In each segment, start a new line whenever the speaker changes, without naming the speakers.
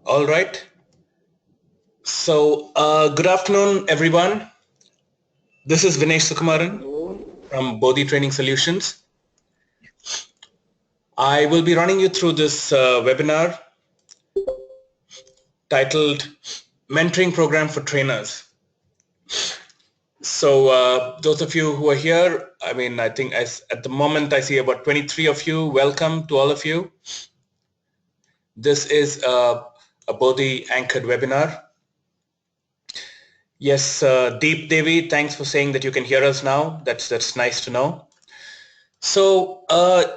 All right. So, good afternoon, everyone. This is Vinesh Sukumaran from Bodhih Training Solutions. I will be running you through this webinar titled Mentoring Program for Trainers. So, those of you who are here, I think at the moment I see about 23 of you. Welcome to all of you. This is a Bodhih anchored webinar. Yes, Deep Devi, thanks for saying that you can hear us now. That's nice to know. So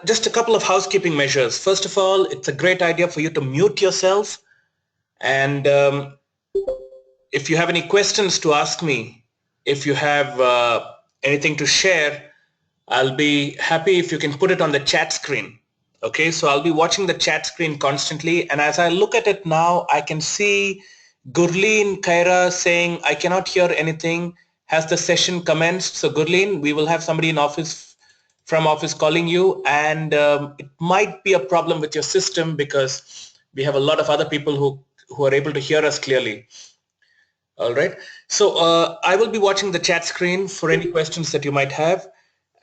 just a couple of housekeeping measures. First of all, it's a great idea for you to mute yourself. And if you have any questions to ask me, if you have anything to share, I'll be happy if you can put it on the chat screen. Okay, so I'll be watching the chat screen constantly. And as I look at it now, I can see Gurleen Kaira saying, I cannot hear anything. Has the session commenced? So Gurleen, we will have somebody from office calling you, and it might be a problem with your system because we have a lot of other people who are able to hear us clearly. All right. So I will be watching the chat screen for any questions that you might have.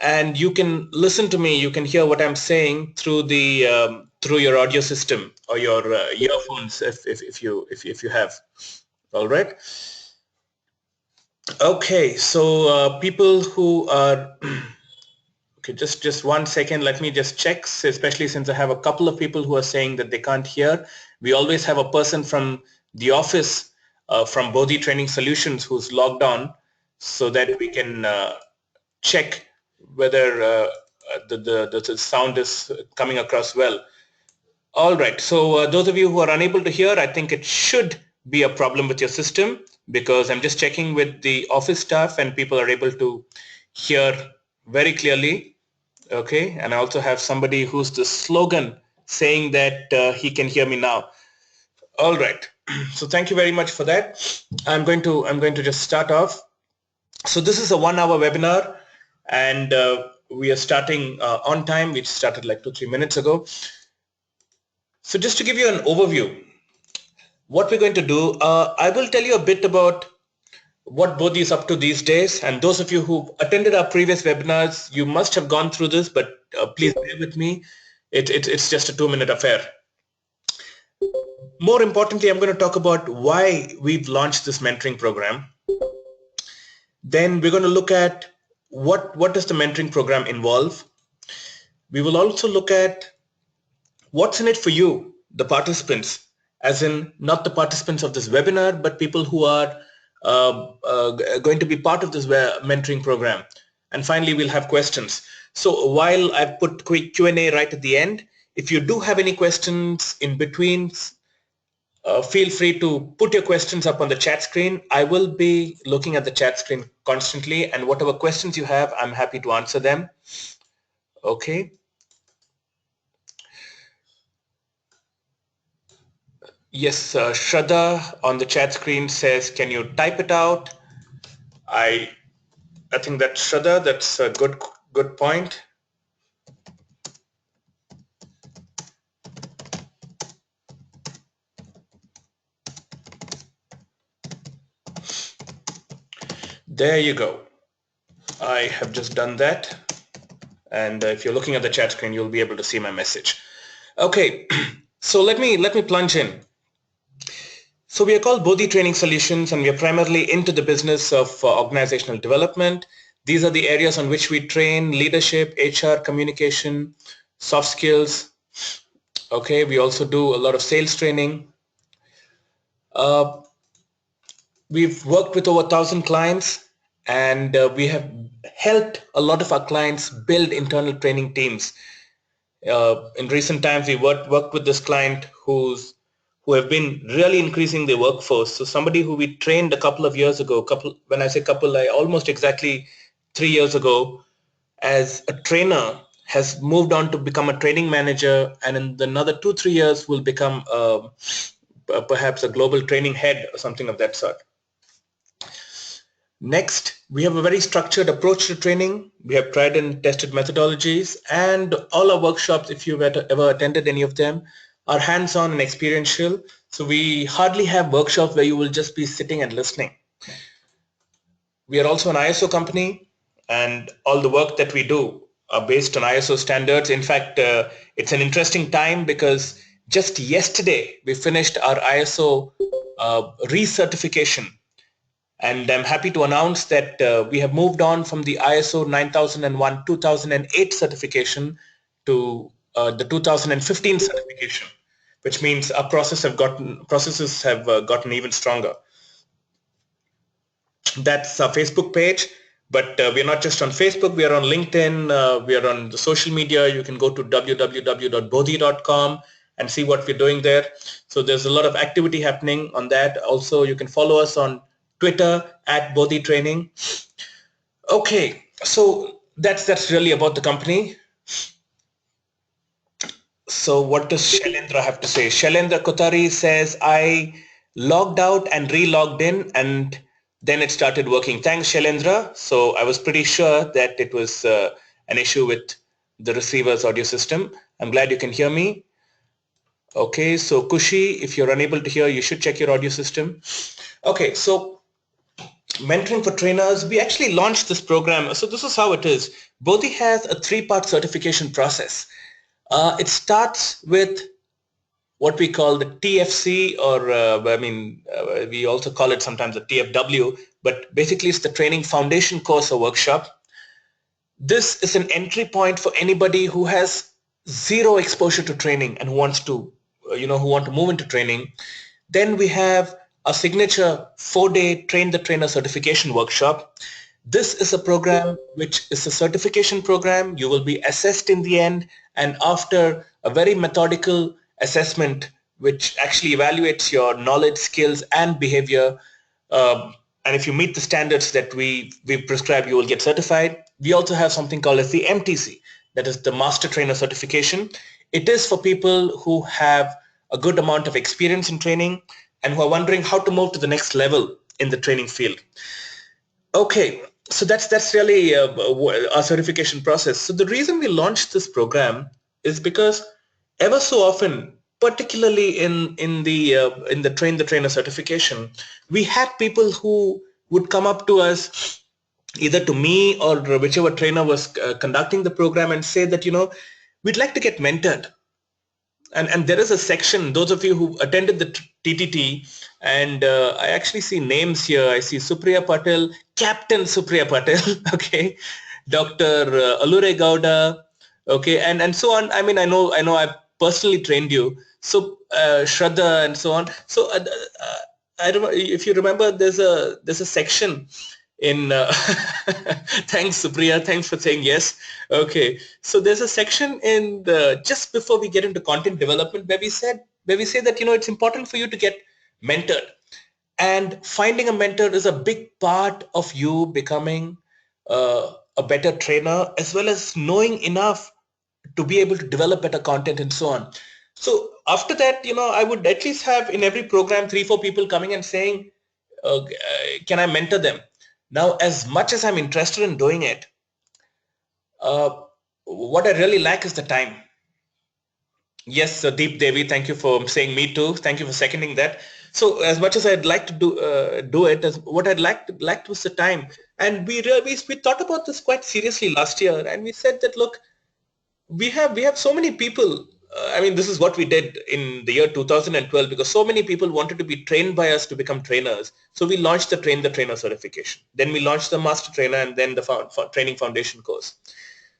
And you can listen to me. You can hear what I'm saying through the through your audio system or your earphones if you have. All right. Okay. So people who are okay, just 1 second. Let me just check. Especially since I have a couple of people who are saying that they can't hear. We always have a person from the office from Bodhih Training Solutions who's logged on, so that we can check whether the sound is coming across well. All right, so those of you who are unable to hear, I think it should be a problem with your system, because I'm just checking with the office staff and people are able to hear very clearly. Okay, and I also have somebody who's the slogan saying that he can hear me now. All right, so thank you very much for that. I'm going to just start off. So this is a 1 hour webinar, and we are starting on time. We started like 2-3 minutes ago. So just to give you an overview, what we're going to do, I will tell you a bit about what Bodhih is up to these days. And those of you who attended our previous webinars, you must have gone through this, but please bear with me. It's just a 2-minute affair. More importantly, I'm going to talk about why we've launched this mentoring program. Then we're going to look at what does the mentoring program involve. We will also look at what's in it for you, the participants, as in not the participants of this webinar, but people who are going to be part of this mentoring program. And finally, we'll have questions. So while I've put quick Q&A right at the end, if you do have any questions in between, feel free to put your questions up on the chat screen. I will be looking at the chat screen constantly, and whatever questions you have, I'm happy to answer them. Okay. Yes, Shraddha on the chat screen says, can you type it out? I think that's Shraddha. That's a good point. There you go. I have just done that. And if you're looking at the chat screen, you'll be able to see my message. Okay, so let me plunge in. So we are called Bodhih Training Solutions, and we are primarily into the business of organizational development. These are the areas on which we train: leadership, HR, communication, soft skills. Okay, we also do a lot of sales training. We've worked with over 1,000 clients, and we have helped a lot of our clients build internal training teams. In recent times, we worked with this client who have been really increasing their workforce. So somebody who we trained a couple of years ago, when I say couple, I almost exactly 3 years ago, as a trainer, has moved on to become a training manager, and in another 2-3 years will become perhaps a global training head or something of that sort. Next, we have a very structured approach to training. We have tried and tested methodologies, and all our workshops, if you've ever attended any of them, are hands-on and experiential. So we hardly have workshops where you will just be sitting and listening. We are also an ISO company, and all the work that we do are based on ISO standards. In fact, it's an interesting time because just yesterday we finished our ISO recertification. And I'm happy to announce that we have moved on from the ISO 9001-2008 certification to the 2015 certification, which means our processes have gotten even stronger. That's our Facebook page, but we are not just on Facebook. We are on LinkedIn. We are on the social media. You can go to www.bodhih.com and see what we're doing there. So there's a lot of activity happening on that. Also, you can follow us on Twitter at Bodhih Training. Okay, so that's really about the company. So what does Shailendra have to say? Shailendra Kotari says, I logged out and re-logged in and then it started working. Thanks, Shailendra. So I was pretty sure that it was an issue with the receiver's audio system. I'm glad you can hear me. Okay, so Kushi, if you're unable to hear, you should check your audio system. Okay, so mentoring for trainers, we actually launched this program. So this is how it is. Bodhih has a 3-part certification process. It starts with what we call the TFC, or we also call it sometimes the TFW, but basically it's the training foundation course or workshop. This is an entry point for anybody who has zero exposure to training and who wants to, who want to move into training. Then we have a signature 4-day Train the Trainer certification workshop. This is a program which is a certification program. You will be assessed in the end, and after a very methodical assessment which actually evaluates your knowledge, skills, and behavior, and if you meet the standards that we prescribe, you will get certified. We also have something called as the MTC, that is the Master Trainer Certification. It is for people who have a good amount of experience in training and who are wondering how to move to the next level in the training field. Okay, so that's really our certification process. So the reason we launched this program is because ever so often, particularly in the Train the Trainer certification, we had people who would come up to us, either to me or whichever trainer was conducting the program, and say that, we'd like to get mentored. And there is a section, those of you who attended the TTT, and I actually see names here. I see Supriya Patel, Captain Supriya Patel, okay, Dr. Allure Gowda, okay, and so on. I mean, I know I personally trained you, so Shraddha and so on. So I don't know if you remember. There's a section in thanks Supriya, thanks for saying yes. Okay, so there's a section in the just before we get into content development where we say that it's important for you to get mentored, and finding a mentor is a big part of you becoming a better trainer, as well as knowing enough to be able to develop better content and so on. So after that, I would at least have in every program 3-4 people coming and saying, can I mentor them? Now, as much as I'm interested in doing it, what I really lack is the time. Yes, Deep Devi, thank you for saying me too. Thank you for seconding that. So as much as I'd like to do it, what I'd liked was the time. And we thought about this quite seriously last year, and we said that, look, we have so many people. I mean, this is what we did in the year 2012 because so many people wanted to be trained by us to become trainers. So we launched the Train the Trainer certification. Then we launched the Master Trainer, and then the Training Foundation course.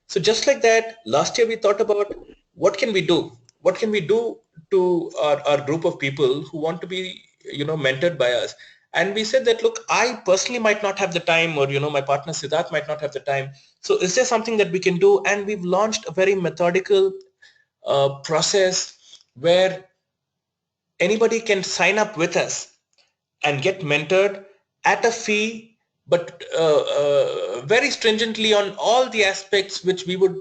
So just like that, last year we thought about what can we do? What can we do to our group of people who want to be, mentored by us? And we said that, look, I personally might not have the time, or, my partner Siddharth might not have the time. So is there something that we can do? And we've launched a very methodical process where anybody can sign up with us and get mentored at a fee, but very stringently on all the aspects which we would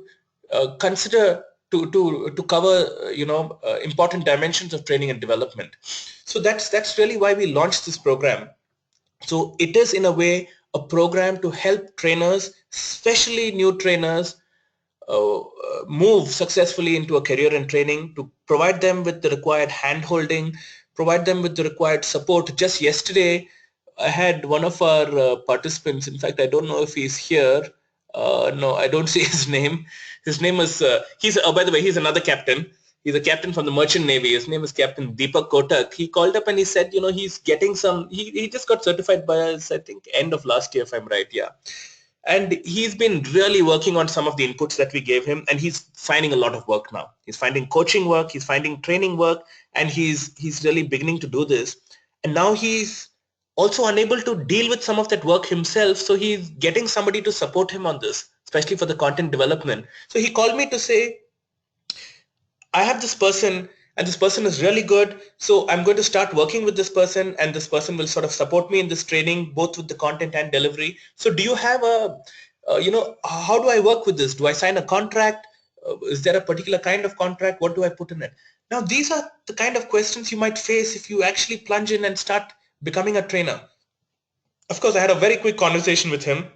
consider to cover important dimensions of training and development. So that's really why we launched this program. So it is in a way a program to help trainers, especially new trainers, move successfully into a career in training, to provide them with the required hand-holding, provide them with the required support. Just yesterday, I had one of our participants, in fact, I don't know if he's here. No, I don't see his name. His name is, by the way, he's another captain. He's a captain from the Merchant Navy. His name is Captain Deepak Kotak. He called up and he said, he's getting some, he just got certified by us, I think, end of last year, if I'm right, yeah. And he's been really working on some of the inputs that we gave him, and he's finding a lot of work now. He's finding coaching work, he's finding training work, and he's really beginning to do this. And now he's also unable to deal with some of that work himself, so he's getting somebody to support him on this, especially for the content development. So he called me to say, I have this person and this person is really good. So I'm going to start working with this person, and this person will sort of support me in this training, both with the content and delivery. So do you have how do I work with this? Do I sign a contract? Is there a particular kind of contract? What do I put in it? Now, these are the kind of questions you might face if you actually plunge in and start becoming a trainer. Of course, I had a very quick conversation with him,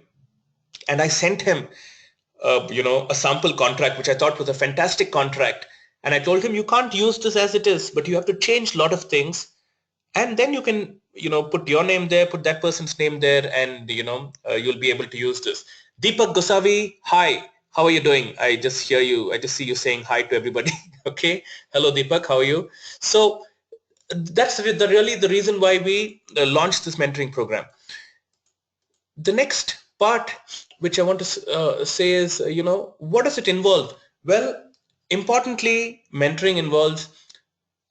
and I sent him a sample contract, which I thought was a fantastic contract. And I told him, you can't use this as it is, but you have to change a lot of things. And then you can, put your name there, put that person's name there, and, you'll be able to use this. Deepak Gosavi, hi. How are you doing? I just see you saying hi to everybody. Okay. Hello, Deepak. How are you? So that's really the reason why we launched this mentoring program. The next part which I want to say is, what does it involve? Well, importantly, mentoring involves,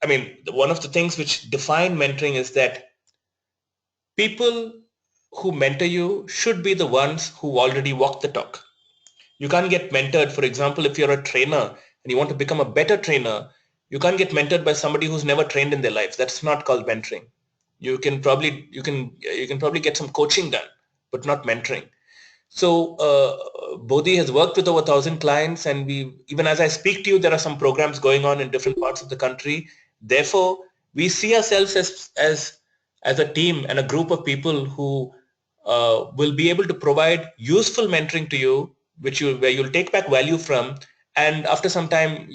one of the things which define mentoring is that people who mentor you should be the ones who already walk the talk. You can't get mentored. For example, if you're a trainer and you want to become a better trainer, you can't get mentored by somebody who's never trained in their life. That's not called mentoring. You can probably get some coaching done, but not mentoring. So Bodhih has worked with over 1,000 clients, and even as I speak to you, there are some programs going on in different parts of the country. Therefore, we see ourselves as a team and a group of people who will be able to provide useful mentoring to you, where you'll take back value from, and after some time,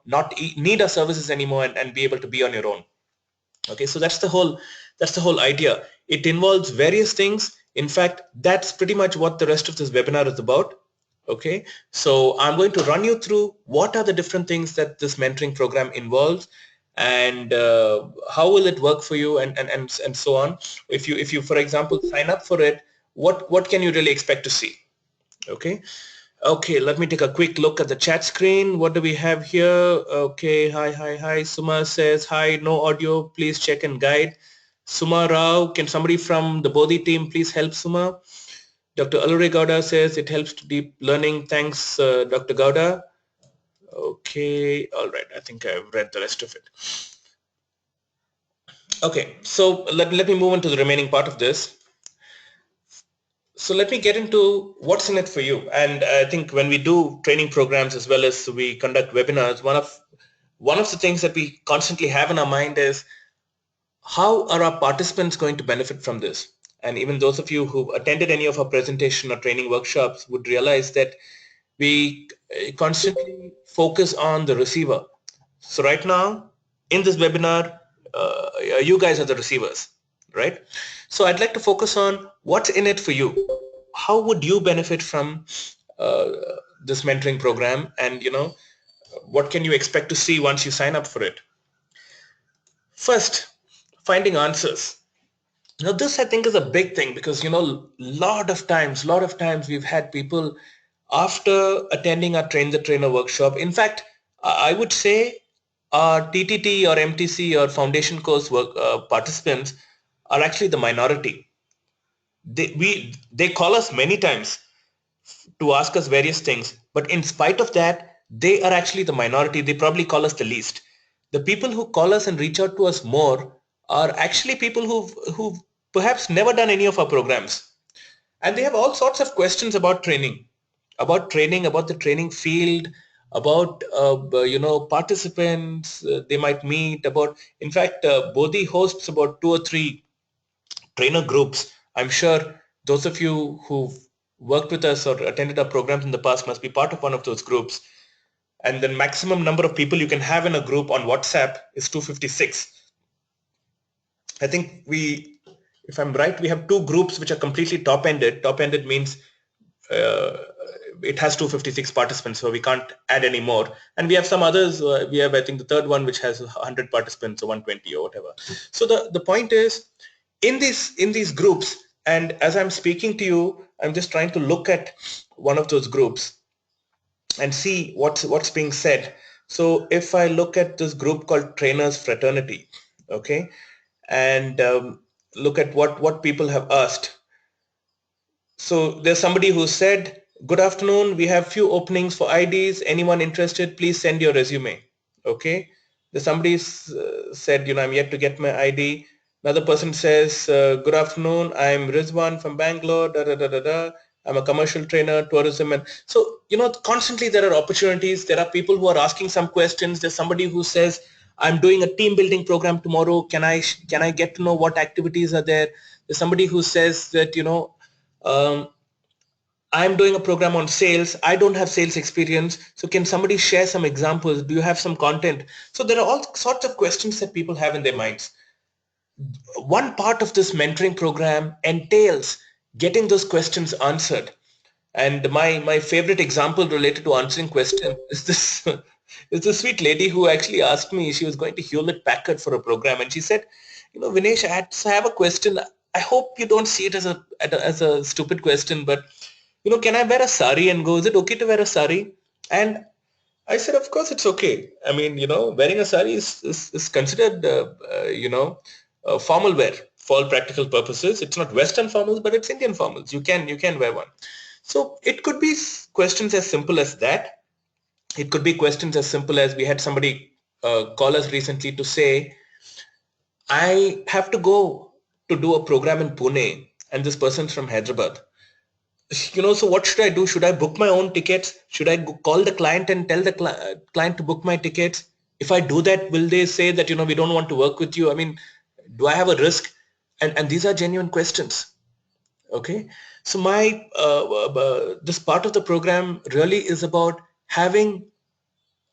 not need our services anymore and be able to be on your own. Okay, so that's the whole idea. It involves various things. In fact, that's pretty much what the rest of this webinar is about. Okay, so I'm going to run you through what are the different things that this mentoring program involves, and how will it work for you, and so on. If you for example sign up for it, what can you really expect to see? Okay, let me take a quick look at the chat screen. What do we have here? Okay, hi. Suma says, hi, no audio, please check and guide. Suma Rao, can somebody from the Bodhih team please help Suma? Dr. Alure Gowda says, it helps to deep learning. Thanks, Dr. Gowda. Okay, all right, I think I've read the rest of it. Okay, so let me move on to the remaining part of this. So let me get into what's in it for you. And I think when we do training programs as well as we conduct webinars, one of the things that we constantly have in our mind is, how are our participants going to benefit from this? And even those of you who attended any of our presentation or training workshops would realize that we constantly focus on the receiver. So right now in this webinar, you guys are the receivers, right? So I'd like to focus on what's in it for you. How would you benefit from this mentoring program, and what can you expect to see once you sign up for it? First, finding answers. Now this I think is a big thing, because lot of times we've had people after attending our Train the Trainer workshop. In fact, I would say our TTT or MTC or foundation course participants are actually the minority. They call us many times to ask us various things, but in spite of that, they are actually the minority. They probably call us the least. The people who call us and reach out to us more are actually people who've perhaps never done any of our programs, and they have all sorts of questions about training, about the training field, about participants they might meet. In fact, Bodhih hosts about 2 or 3 trainer groups. I'm sure those of you who've worked with us or attended our programs in the past must be part of one of those groups. And the maximum number of people you can have in a group on WhatsApp is 256. I think if I'm right, we have 2 groups which are completely top-ended. Top-ended means it has 256 participants, so we can't add any more. And we have some others. We have, I think, the third one which has 100 participants or 120 or whatever. So the point is, in these groups, and as I'm speaking to you, I'm just trying to look at one of those groups and see what's being said. So if I look at this group called Trainers Fraternity, okay, and look at what people have asked. So there's somebody who said, good afternoon, we have few openings for IDs. Anyone interested, please send your resume. Okay. There's somebody said, I'm yet to get my ID. Another person says, good afternoon, I'm Rizwan from Bangalore, da, da, da, da, da. I'm a commercial trainer, tourism. And so, constantly there are opportunities. There are people who are asking some questions. There's somebody who says, I'm doing a team building program tomorrow. Can I get to know what activities are there? There's somebody who says that, um, I'm doing a program on sales. I don't have sales experience. So can somebody share some examples? Do you have some content? So there are all sorts of questions that people have in their minds. One part of this mentoring program entails getting those questions answered. And my favorite example related to answering questions is this is the sweet lady who actually asked me. She was going to Hewlett Packard for a program, and she said, Vinesh, I have a question. I hope you don't see it as a stupid question, but can I wear a sari and go? Is it okay to wear a sari? And I said, of course it's okay. I mean, wearing a sari is considered, formal wear for all practical purposes. It's not Western formals, but it's Indian formals. You can wear one. So it could be questions as simple as that. It could be questions as simple as, we had somebody call us recently to say, I have to go to do a program in Pune, and this person's from Hyderabad. So what should I do? Should I book my own tickets? Should I call the client and tell the client to book my tickets? If I do that, will they say that, we don't want to work with you? I mean, do I have a risk? And these are genuine questions. Okay. So this part of the program really is about having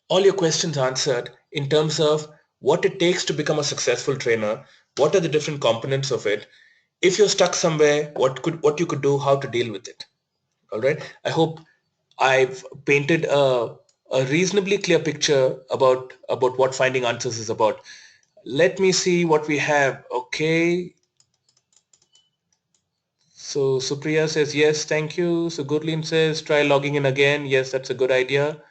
all your questions answered in terms of what it takes to become a successful trainer, what are the different components of it. If you're stuck somewhere, what you could do, how to deal with it. All right. I hope I've painted a reasonably clear picture about what finding answers is about. Let me see what we have. Okay. So Supriya says, yes, thank you. So Gurleen says, try logging in again. Yes, that's a good idea.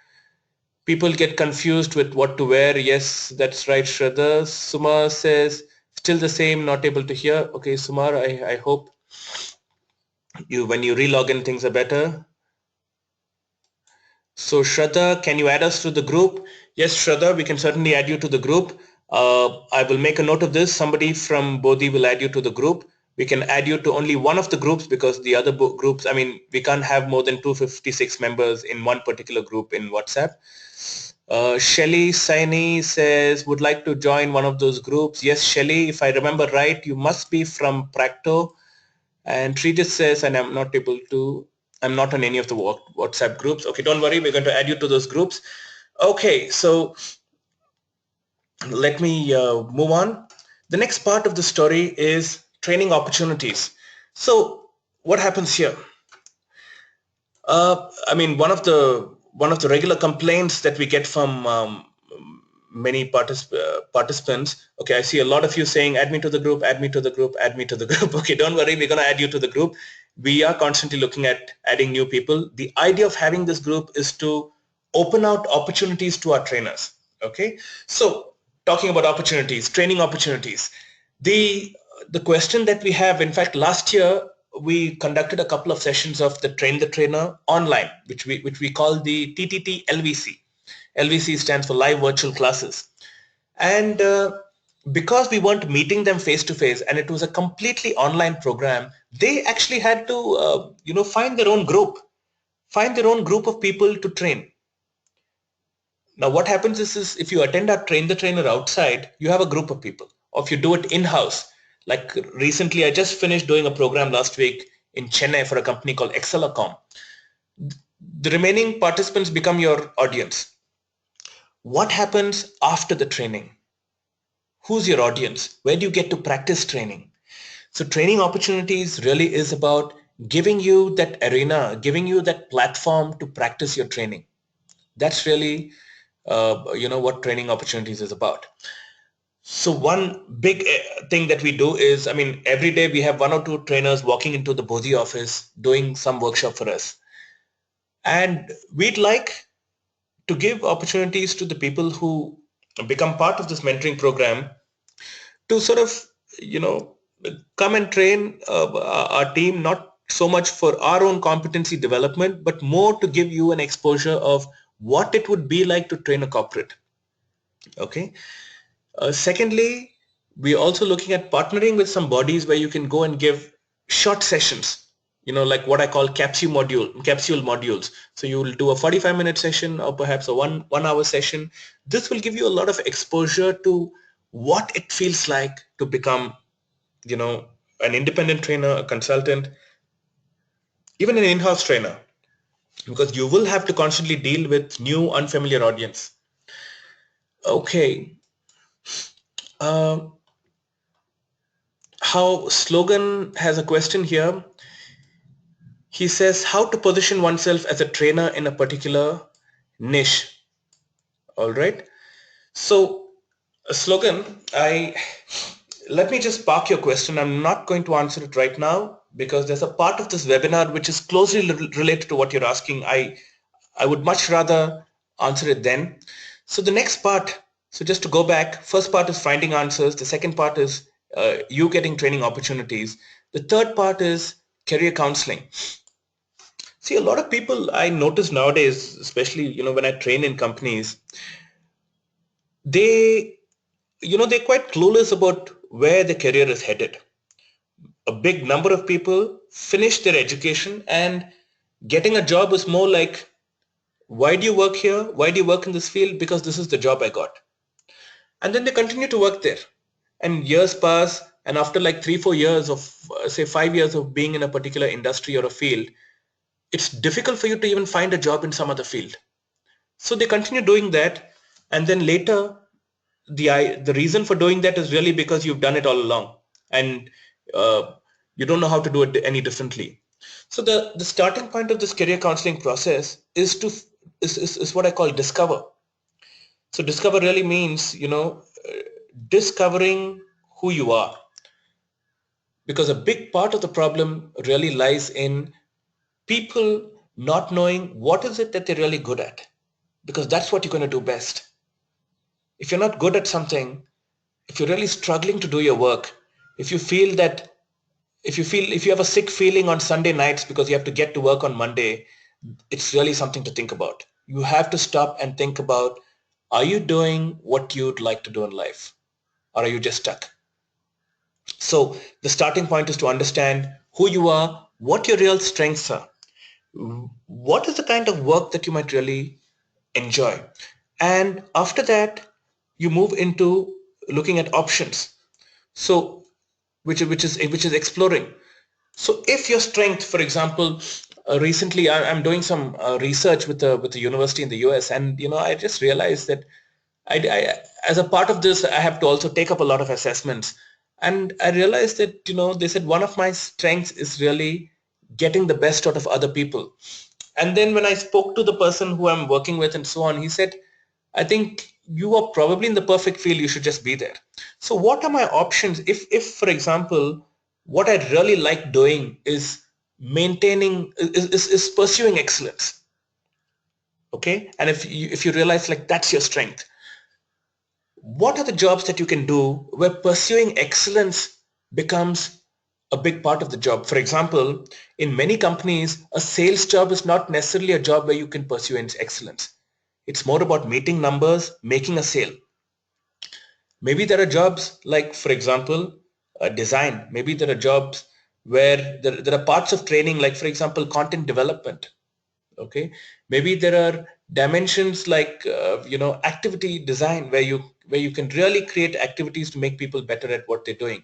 People get confused with what to wear. Yes, that's right, Shraddha. Suma says, still the same, not able to hear. Okay, Sumar, I hope when you re-log in, things are better. So Shraddha, can you add us to the group? Yes, Shraddha, we can certainly add you to the group. I will make a note of this. Somebody from Bodhih will add you to the group. We can add you to only one of the groups because the other groups, I mean, we can't have more than 256 members in one particular group in WhatsApp. Shelly Saini says, would like to join one of those groups. Yes, Shelly, if I remember right, you must be from Practo. And Trijit says, and I'm not on any of the WhatsApp groups. Okay, don't worry, we're going to add you to those groups. Okay, so let me move on. The next part of the story is training opportunities. So what happens here? I mean, one of the regular complaints that we get from many participants. Okay, I see a lot of you saying, add me to the group, add me to the group, add me to the group. Okay, don't worry, we're going to add you to the group. We are constantly looking at adding new people. The idea of having this group is to open out opportunities to our trainers. Okay, so talking about opportunities, training opportunities. The question that we have, in fact, last year, we conducted a couple of sessions of the Train the Trainer online, which we call the TTT LVC. LVC stands for Live Virtual Classes. And because we weren't meeting them face to face, and it was a completely online program, they actually had to, find their own group of people to train. Now, what happens is if you attend our Train the Trainer outside, you have a group of people. Or if you do it in-house, like recently, I just finished doing a program last week in Chennai for a company called Excelacom. The remaining participants become your audience. What happens after the training? Who's your audience? Where do you get to practice training? So training opportunities really is about giving you that arena, giving you that platform to practice your training. That's really, what training opportunities is about. So one big thing that we do is, every day we have one or two trainers walking into the Bodhih office doing some workshop for us. And we'd like to give opportunities to the people who become part of this mentoring program to sort of, you know, come and train our team, not so much for our own competency development, but more to give you an exposure of what it would be like to train a corporate. Okay. Secondly, we're also looking at partnering with some bodies where you can go and give short sessions, like what I call capsule modules. So you will do a 45-minute session or perhaps a one hour session. This will give you a lot of exposure to what it feels like to become, an independent trainer, a consultant, even an in-house trainer, because you will have to constantly deal with new unfamiliar audience. Okay. Uh, how Slogan has a question here. He says how to position oneself as a trainer in a particular niche. All right. So Slogan, let me just park your question. I'm not going to answer it right now because there's a part of this webinar which is closely related to what you're asking. I would much rather answer it then. So the next part, so just to go back, first part is finding answers. The second part is you getting training opportunities. The third part is career counseling. See, a lot of people I notice nowadays, especially, when I train in companies, they, they're quite clueless about where the career is headed. A big number of people finish their education and getting a job is more like, why do you work here? Why do you work in this field? Because this is the job I got. And then they continue to work there. And years pass, and after like 3-4 years of, say 5 years of being in a particular industry or a field, it's difficult for you to even find a job in some other field. So they continue doing that, and then later the reason for doing that is really because you've done it all along, and you don't know how to do it any differently. So the starting point of this career counseling process is what I call discover. So discover really means discovering who you are, because a big part of the problem really lies in people not knowing what is it that they're really good at, because that's what you're going to do best. If you're not good at something, if you're really struggling to do your work, if you feel that, if you have a sick feeling on Sunday nights because you have to get to work on Monday, it's really something to think about. You have to stop and think about, are you doing what you'd like to do in life, or are you just stuck? So the starting point is to understand who you are, what your real strengths are, what is the kind of work that you might really enjoy. And after that, you move into looking at options. So which is exploring. So if your strength, for example, recently I'm doing some research with the university in the US, and I just realized that as a part of this, I have to also take up a lot of assessments, and I realized that they said one of my strengths is really getting the best out of other people. And then when I spoke to the person who I'm working with and so on, he said, I think you are probably in the perfect field, you should just be there. So what are my options if for example, what I really like doing is is pursuing excellence. Okay, and if you realize like that's your strength, what are the jobs that you can do where pursuing excellence becomes a big part of the job? For example, in many companies, a sales job is not necessarily a job where you can pursue excellence. It's more about meeting numbers, making a sale. Maybe there are jobs like, for example, design. Maybe there are jobs where there are parts of training, like, for example, content development. Okay, maybe there are dimensions like activity design, where you can really create activities to make people better at what they're doing.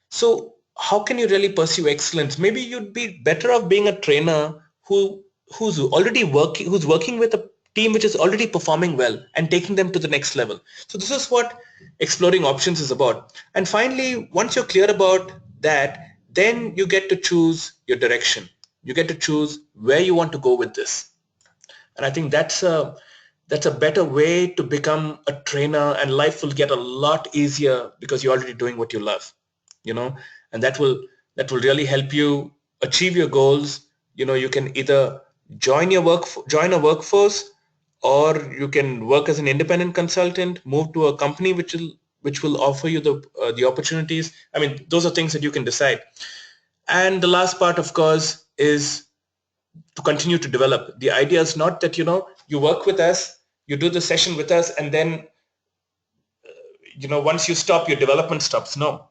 So how can you really pursue excellence? Maybe you'd be better off being a trainer who's already working with a team which is already performing well and taking them to the next level. So this is what exploring options is about. And finally, once you're clear about that, then you get to choose your direction. You get to choose where you want to go with this. And I think that's a better way to become a trainer, and life will get a lot easier because you're already doing what you love, and that will really help you achieve your goals. You can either join a workforce, or you can work as an independent consultant, move to a company which will offer you the opportunities. I mean, those are things that you can decide. And the last part, of course, is to continue to develop. The idea is not that you work with us, you do the session with us, and then once you stop, your development stops. No.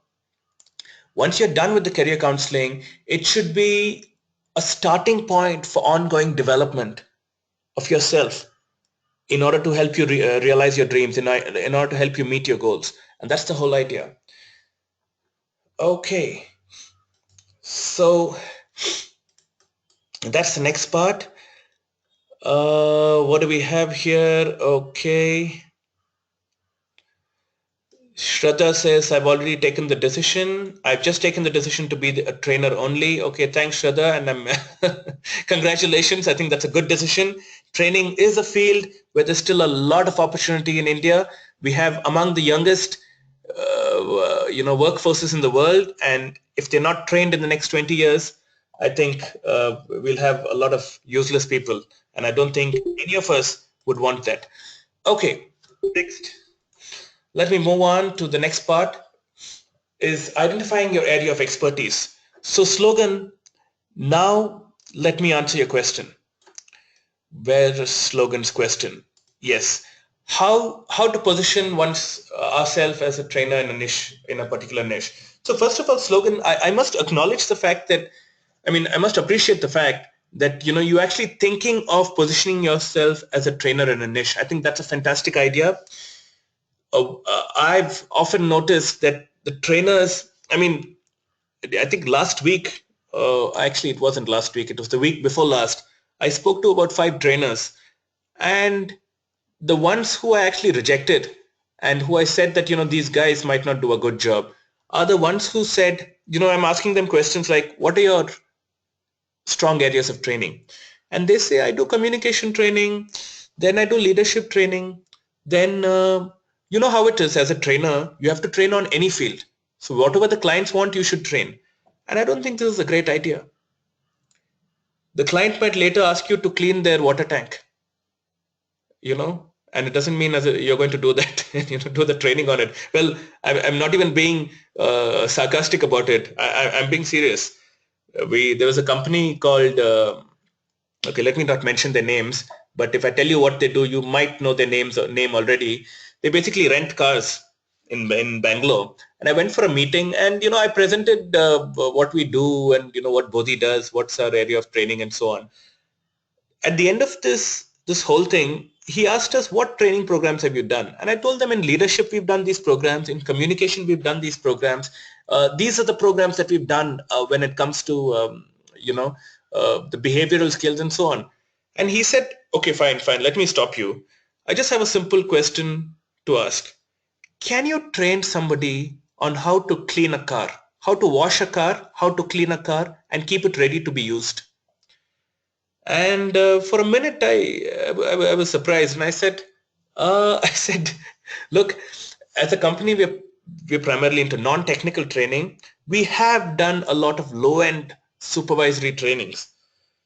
Once you're done with the career counseling, it should be a starting point for ongoing development of yourself in order to help you realize your dreams, in order to help you meet your goals. And that's the whole idea. Okay. So that's the next part. What do we have here? Okay. Shraddha says, I've already taken the decision. I've just taken the decision to be a trainer only. Okay, thanks, Shraddha. And congratulations. I think that's a good decision. Training is a field where there's still a lot of opportunity in India. We have among the youngest workforces in the world. And if they're not trained in the next 20 years, I think we'll have a lot of useless people. And I don't think any of us would want that. Okay, next. Let me move on to the next part, is identifying your area of expertise. So Slogan, now let me answer your question. Where is Slogan's question? Yes. How to position ourselves as a trainer in a niche, in a particular niche. So first of all, Slogan, I must acknowledge the fact that, I must appreciate the fact that you're actually thinking of positioning yourself as a trainer in a niche. I think that's a fantastic idea. I've often noticed that the trainers, I think last week, actually it wasn't last week, it was the week before last, I spoke to about 5 trainers, and the ones who I actually rejected and who I said that, these guys might not do a good job, are the ones who said, I'm asking them questions like, what are your strong areas of training? And they say, I do communication training, then I do leadership training, then you know how it is as a trainer, you have to train on any field. So whatever the clients want, you should train. And I don't think this is a great idea. The client might later ask you to clean their water tank, and it doesn't mean you're going to do that, do the training on it. Well, I'm not even being sarcastic about it. I'm being serious. There was a company called, okay, let me not mention their names, but if I tell you what they do, you might know their name already. They basically rent cars in Bangalore. And I went for a meeting, and I presented what we do, and what Bodhih does, what's our area of training, and so on. At the end of this whole thing, he asked us, what training programs have you done? And I told them, in leadership we've done these programs, in communication we've done these programs. These are the programs that we've done when it comes to the behavioral skills and so on. And he said, okay, fine, let me stop you. I just have a simple question to ask. Can you train somebody on how to clean a car, how to wash a car, how to clean a car, and keep it ready to be used? And for a minute, I was surprised, and I said, look, as a company, we're primarily into non-technical training. We have done a lot of low-end supervisory trainings.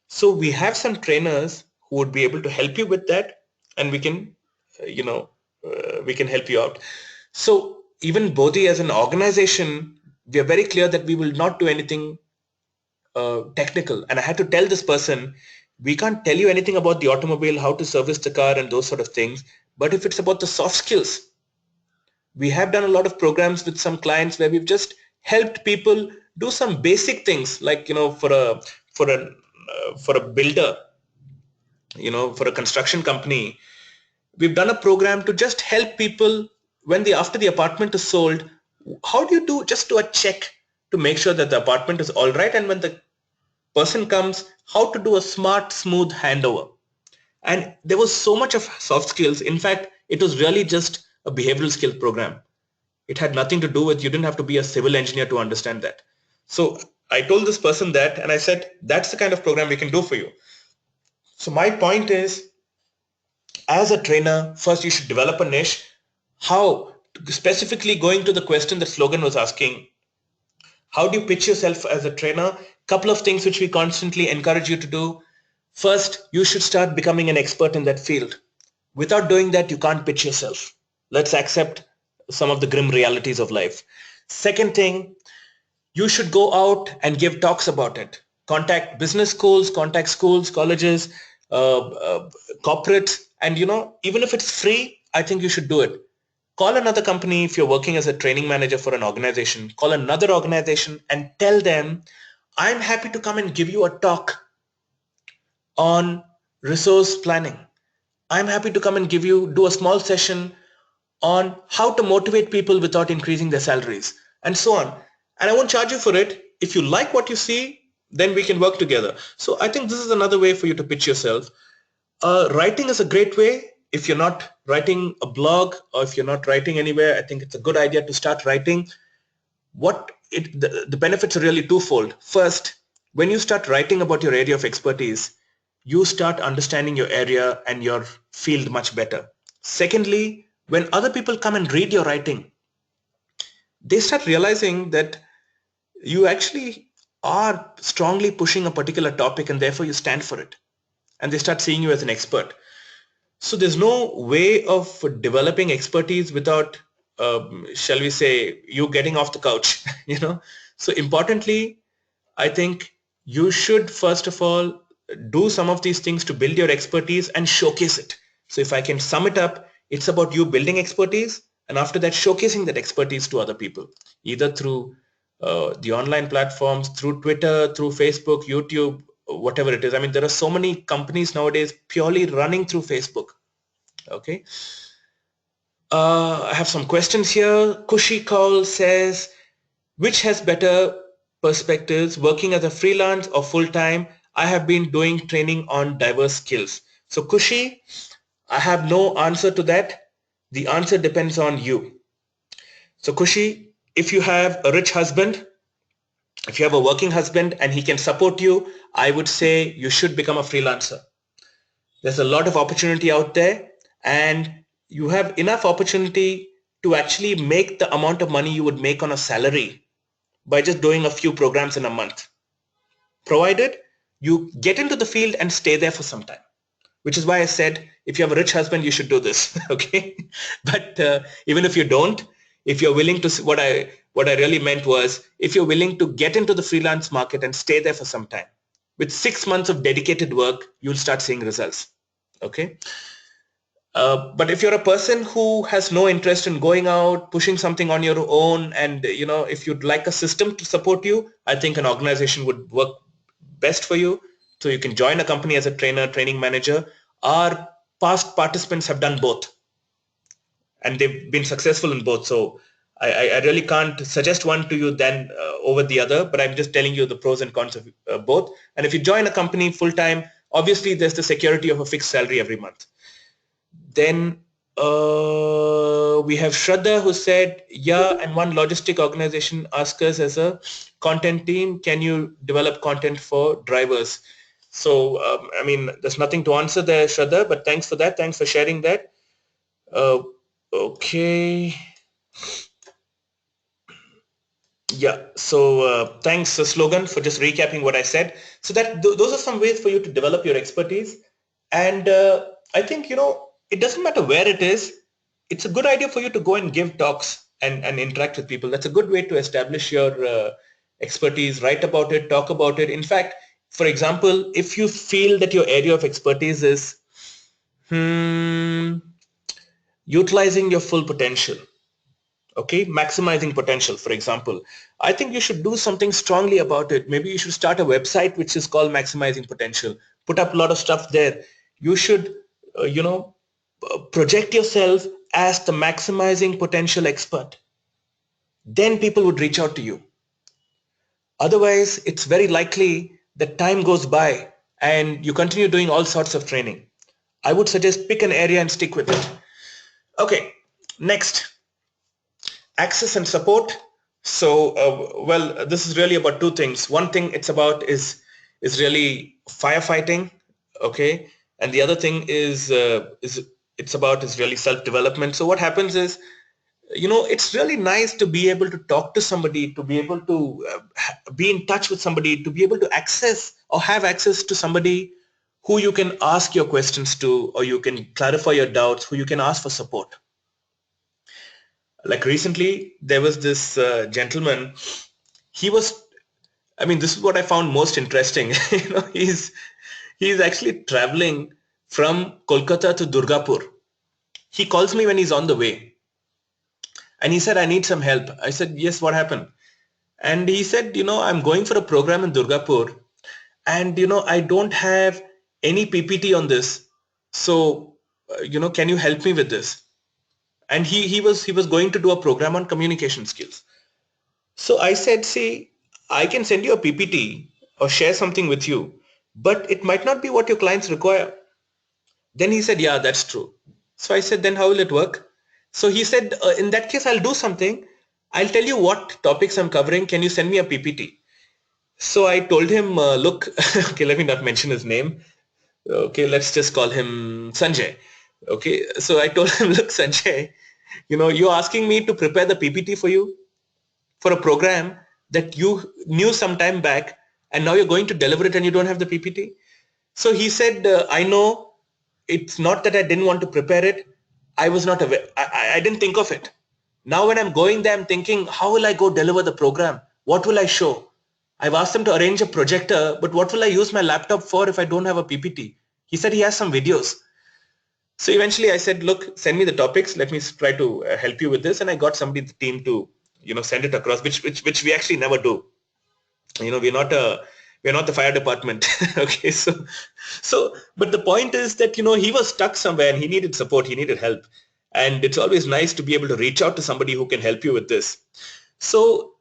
So we have some trainers who would be able to help you with that, and we can, we can help you out. So even Bodhih as an organization, we are very clear that we will not do anything technical. And I had to tell this person, we can't tell you anything about the automobile, how to service the car and those sort of things. But if it's about the soft skills, we have done a lot of programs with some clients where we've just helped people do some basic things, like, for a builder, for a construction company, we've done a program to just help people after the apartment is sold. How do you just do a check to make sure that the apartment is all right, and when the person comes, how to do a smart, smooth handover. And there was so much of soft skills. In fact, it was really just a behavioral skill program. It had nothing to do with, you didn't have to be a civil engineer to understand that. So I told this person that, and I said, that's the kind of program we can do for you. So my point is, as a trainer, first you should develop a niche. How? Specifically going to the question that Slogan was asking, how do you pitch yourself as a trainer? Couple of things which we constantly encourage you to do. First, you should start becoming an expert in that field. Without doing that, you can't pitch yourself. Let's accept some of the grim realities of life. Second thing, you should go out and give talks about it. Contact business schools, contact schools, colleges, corporates, and even if it's free, I think you should do it. Call another company if you're working as a training manager for an organization. Call another organization and tell them, I'm happy to come and give you a talk on resource planning. I'm happy to come and do a small session on how to motivate people without increasing their salaries, and so on. And I won't charge you for it. If you like what you see, then we can work together. So I think this is another way for you to pitch yourself. Writing is a great way. If you're not writing a blog or if you're not writing anywhere, I think it's a good idea to start writing. The benefits are really twofold. First, when you start writing about your area of expertise, you start understanding your area and your field much better. Secondly, when other people come and read your writing, they start realizing that you actually are strongly pushing a particular topic and therefore you stand for it. And they start seeing you as an expert. So there's no way of developing expertise without, shall we say, you getting off the couch, So importantly, I think you should first of all do some of these things to build your expertise and showcase it. So if I can sum it up, it's about you building expertise and after that showcasing that expertise to other people, either through the online platforms, through Twitter, through Facebook, YouTube, whatever it is. I mean, there are so many companies nowadays purely running through Facebook. Okay. I have some questions here. Kushi Kaul says, which has better perspectives, working as a freelance or full-time? I have been doing training on diverse skills. So Kushi, I have no answer to that. The answer depends on you. So Kushi, if you have a rich husband, if you have a working husband and he can support you, I would say you should become a freelancer. There's a lot of opportunity out there and you have enough opportunity to actually make the amount of money you would make on a salary by just doing a few programs in a month, provided you get into the field and stay there for some time, which is why I said, if you have a rich husband, you should do this. Okay. But even if you don't, if you're willing to, what I really meant was, if you're willing to get into the freelance market and stay there for some time, with 6 months of dedicated work, you'll start seeing results. Okay. But if you're a person who has no interest in going out, pushing something on your own, and if you'd like a system to support you, I think an organization would work best for you. So you can join a company as a trainer, training manager. Our past participants have done both and they've been successful in both. So I really can't suggest one to you then over the other, but I'm just telling you the pros and cons of both. And if you join a company full-time, obviously there's the security of a fixed salary every month. Then we have Shraddha who said, yeah, and one logistic organization asked us as a content team, can you develop content for drivers? So, I mean, there's nothing to answer there, Shraddha, but thanks for that. Thanks for sharing that. Okay. Yeah, so thanks, Slogan, for just recapping what I said. So that those are some ways for you to develop your expertise. And I think, it doesn't matter where it is. It's a good idea for you to go and give talks and interact with people. That's a good way to establish your expertise, write about it, talk about it. In fact, for example, if you feel that your area of expertise is utilizing your full potential, okay, maximizing potential, for example, I think you should do something strongly about it. Maybe you should start a website which is called Maximizing Potential. Put up a lot of stuff there. You should, project yourself as the maximizing potential expert. Then people would reach out to you. Otherwise, it's very likely that time goes by and you continue doing all sorts of training. I would suggest pick an area and stick with it. Okay, next, access and support. So, well, this is really about two things. One thing it's about is really firefighting, okay, and the other thing is it's really self-development. So what happens is, it's really nice to be able to talk to somebody, to be able to be in touch with somebody, to be able to access or have access to somebody who you can ask your questions to, or you can clarify your doubts, who you can ask for support. Like recently, there was this gentleman. He was, I mean, this is what I found most interesting. He's actually traveling from Kolkata to Durgapur. He calls me when he's on the way, and he said, I need some help. I said, yes, what happened? And he said, I'm going for a program in Durgapur, and I don't have any PPT on this. So, can you help me with this? And he was going to do a program on communication skills. So I said, see, I can send you a PPT or share something with you, but it might not be what your clients require. Then he said, yeah, that's true. So I said, then how will it work? So he said, in that case, I'll do something. I'll tell you what topics I'm covering. Can you send me a PPT? So I told him, look, okay, let me not mention his name. Okay, let's just call him Sanjay. Okay, so I told him, look, Sanjay, you're asking me to prepare the PPT for you for a program that you knew some time back, and now you're going to deliver it and you don't have the PPT. So he said, I know it's not that I didn't want to prepare it. I was not aware. I didn't think of it. Now when I'm going there, I'm thinking, how will I go deliver the program? What will I show? I've asked him to arrange a projector, but what will I use my laptop for if I don't have a PPT? He said he has some videos. So eventually I said, look, send me the topics. Let me try to help you with this. And I got somebody in the team to, send it across, which we actually never do. We're not the fire department. Okay. But the point is that, he was stuck somewhere and he needed support. He needed help. And it's always nice to be able to reach out to somebody who can help you with this. So,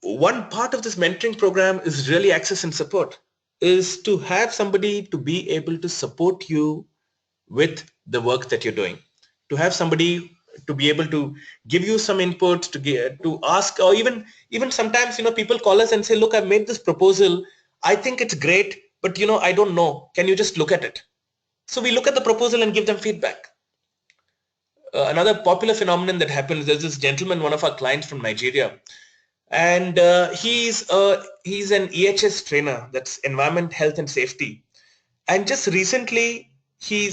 one part of this mentoring program is really access and support, is to have somebody to be able to support you with the work that you're doing, to have somebody to be able to give you some inputs, to ask, or even sometimes, people call us and say, look, I've made this proposal. I think it's great, but I don't know. Can you just look at it? So we look at the proposal and give them feedback. Another popular phenomenon that happens, there's this gentleman, one of our clients from Nigeria, and he's an EHS trainer, that's environment, health and safety. And just recently he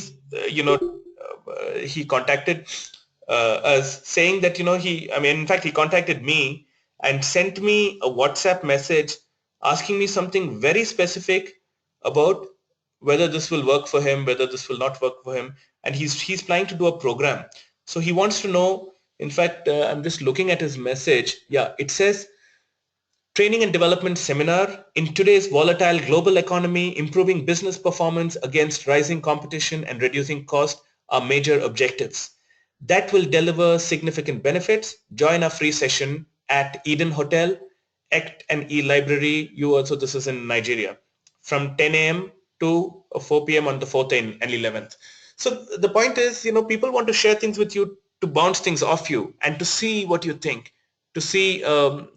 contacted us saying that, in fact, he contacted me and sent me a WhatsApp message asking me something very specific about whether this will work for him, whether this will not work for him. And he's planning to do a program. So he wants to know, in fact, I'm just looking at his message. Yeah, it says, training and development seminar in today's volatile global economy, improving business performance against rising competition and reducing cost are major objectives. That will deliver significant benefits. Join a free session at Eden Hotel, Act and E-Library. This is in Nigeria, from 10 a.m. to 4 p.m. on the 4th and 11th. So the point is, people want to share things with you, to bounce things off you and to see what you think, to see, what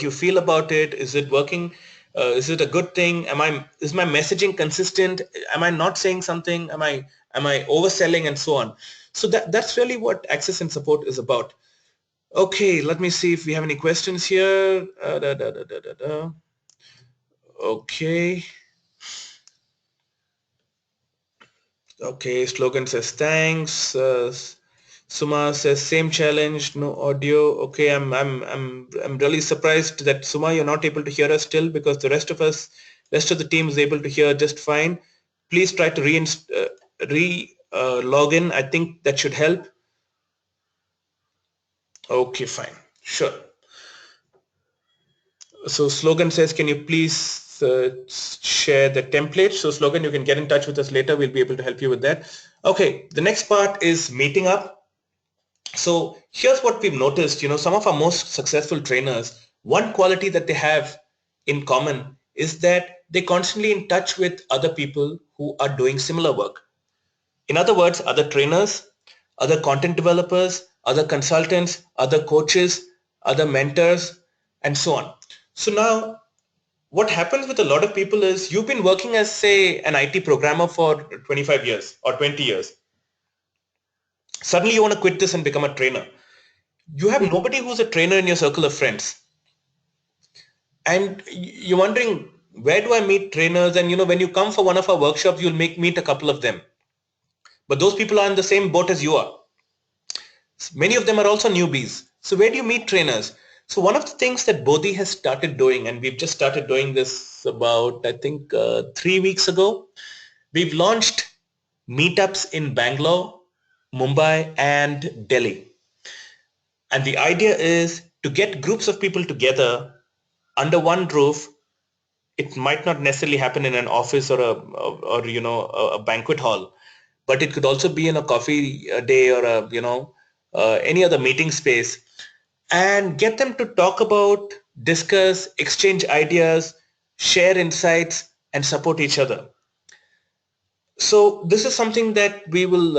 you feel about it. Is it working? Is it a good thing? Is my messaging consistent? Am I not saying something? Am I overselling, and so on? So that's really what access and support is about. Okay, let me see if we have any questions here. Okay. Okay, slogan says thanks. Suma says same challenge, no audio. Okay, I'm really surprised that Suma, you're not able to hear us still, because the rest of the team is able to hear just fine. Please try to log in. I think that should help. Okay, fine, sure. So Slogan says, can you please share the template? So Slogan, you can get in touch with us later. We'll be able to help you with that. Okay, the next part is meeting up. So here's what we've noticed, some of our most successful trainers, one quality that they have in common is that they're constantly in touch with other people who are doing similar work. In other words, other trainers, other content developers, other consultants, other coaches, other mentors, and so on. So now what happens with a lot of people is you've been working as, say, an IT programmer for 25 years or 20 years. Suddenly you want to quit this and become a trainer. You have nobody who's a trainer in your circle of friends. And you're wondering, where do I meet trainers? And when you come for one of our workshops, you'll meet a couple of them. But those people are in the same boat as you are. Many of them are also newbies. So where do you meet trainers? So one of the things that Bodhih has started doing, and we've just started doing this about, I think, 3 weeks ago, we've launched meetups in Bangalore, Mumbai, and Delhi. And the idea is to get groups of people together under one roof. It might not necessarily happen in an office or a banquet hall, but it could also be in a coffee day or any other meeting space, and get them to talk about, discuss, exchange ideas, share insights, and support each other. So this is something that we will,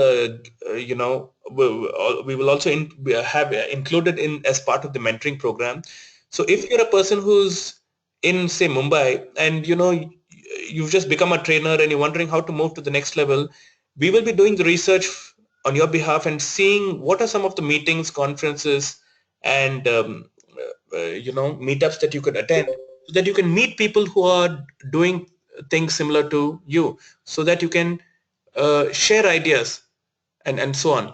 we will also have included in as part of the mentoring program. So if you're a person who's in, say, Mumbai, and you've just become a trainer and you're wondering how to move to the next level, we will be doing the research on your behalf and seeing what are some of the meetings, conferences, and meetups that you could attend, so that you can meet people who are doing things similar to you, so that you can share ideas and so on.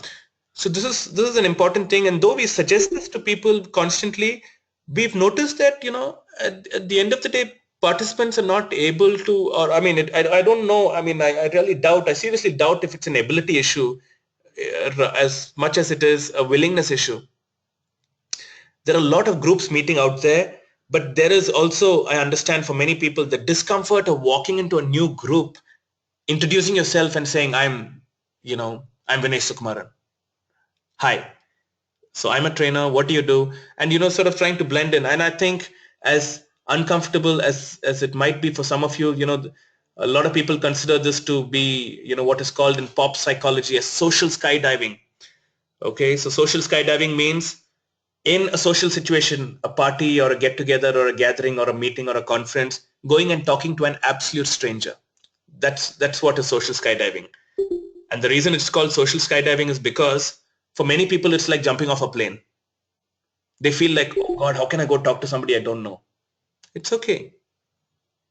So this is an important thing, and though we suggest this to people constantly, we've noticed that at the end of the day, participants are not able to, or I mean, I don't know. I mean, I really doubt. I seriously doubt if it's an ability issue as much as it is a willingness issue. There are a lot of groups meeting out there, but there is also, I understand, for many people, the discomfort of walking into a new group, introducing yourself and saying, I'm Vinesh Sukumaran. Hi. So I'm a trainer. What do you do? And sort of trying to blend in. And I think, as uncomfortable as it might be for some of you, a lot of people consider this to be, what is called in pop psychology as social skydiving. Okay, so social skydiving means in a social situation, a party or a get together or a gathering or a meeting or a conference, going and talking to an absolute stranger. That's what is social skydiving. And the reason it's called social skydiving is because for many people, it's like jumping off a plane. They feel like, oh God, how can I go talk to somebody I don't know? It's okay.